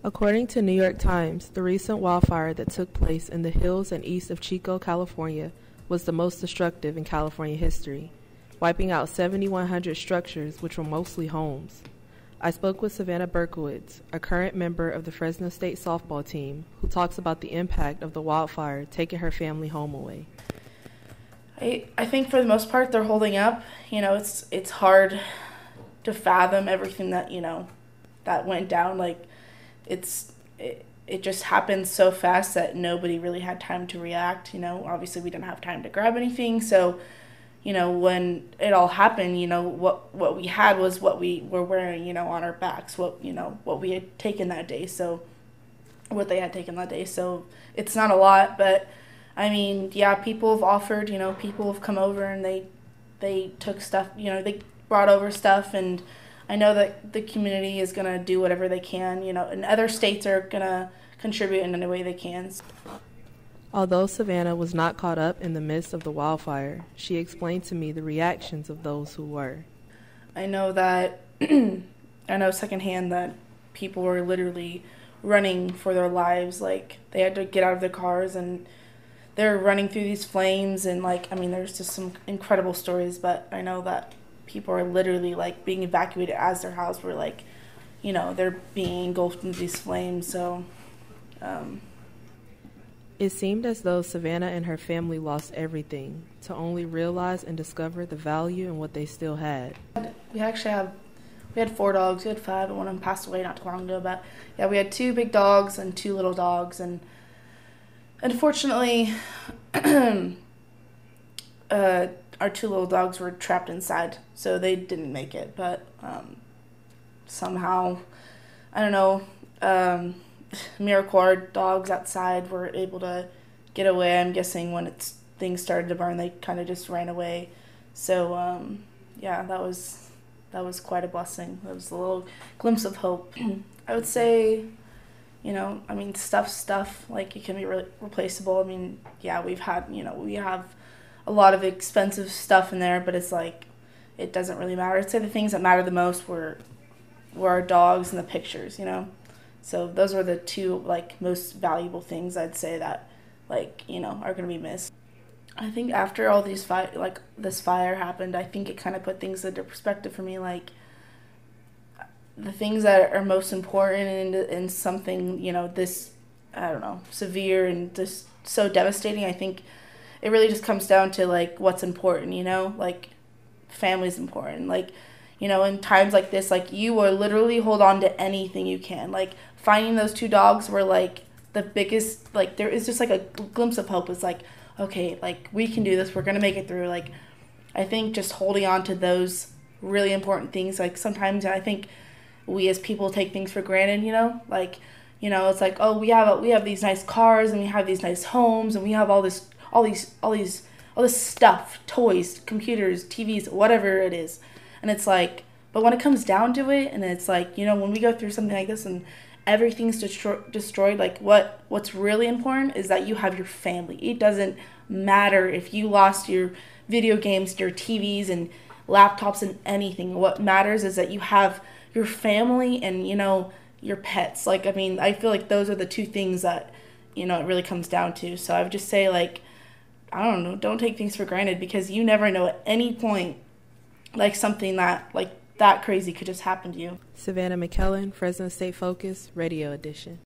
According to New York Times, the recent wildfire that took place in the hills and east of Chico, California, was the most destructive in California history, wiping out 7,100 structures, which were mostly homes. I spoke with Savannah Berkowitz, a current member of the Fresno State softball team, who talks about the impact of the wildfire taking her family home away. I think for the most part they're holding up. It's hard to fathom everything that, that went down. Like, it just happened so fast that nobody really had time to react. Obviously we didn't have time to grab anything. So, when it all happened, what we had was what we were wearing, on our backs, what we had taken that day. So what they had taken that day. So it's not a lot, but I mean, yeah, people have offered, people have come over and they took stuff, they brought over stuff, and I know that the community is going to do whatever they can, and other states are going to contribute in any way they can. Although Savannah was not caught up in the midst of the wildfire, she explained to me the reactions of those who were. I know secondhand that people were literally running for their lives. Like, they had to get out of their cars and they're running through these flames, and there's just some incredible stories, but I know that people are literally being evacuated as their house were they're being engulfed in these flames. So it seemed as though Savannah and her family lost everything, to only realize and discover the value in what they still had. We had 4 dogs. We had 5, and one of them passed away not too long ago. But yeah, we had 2 big dogs and 2 little dogs, and unfortunately, our 2 little dogs were trapped inside, so they didn't make it. But somehow, I don't know, miracle, our dogs outside were able to get away. I'm guessing when things started to burn, they kind of just ran away. So yeah, that was quite a blessing. That was a little glimpse of hope. I would say, stuff like, it can be replaceable. Yeah, we have a lot of expensive stuff in there, but it's it doesn't really matter. I'd say the things that matter the most were our dogs and the pictures, So those were the 2 most valuable things I'd say that are going to be missed. I think after all these this fire happened, I think it kind of put things into perspective for me. The things that are most important in something, this, I don't know, severe and just so devastating, I think it really just comes down to what's important, family's important. In times like this, you will literally hold on to anything you can. Finding those 2 dogs were the biggest, there is just a glimpse of hope. It's okay, we can do this, we're gonna make it through. I think just holding on to those really important things, sometimes I think we as people take things for granted, it's oh, we have these nice cars, and we have these nice homes, and we have all this stuff, toys, computers, TVs, whatever it is. And it's but when it comes down to it, and it's when we go through something like this and everything's destroyed, what's really important is that you have your family. It doesn't matter if you lost your video games, your TVs and laptops and anything. What matters is that you have your family and, your pets. I feel those are the 2 things that, it really comes down to. So I would just say, I don't know, don't take things for granted, because you never know at any point, something that crazy could just happen to you. Savannah McHellon, Fresno State Focus, Radio Edition.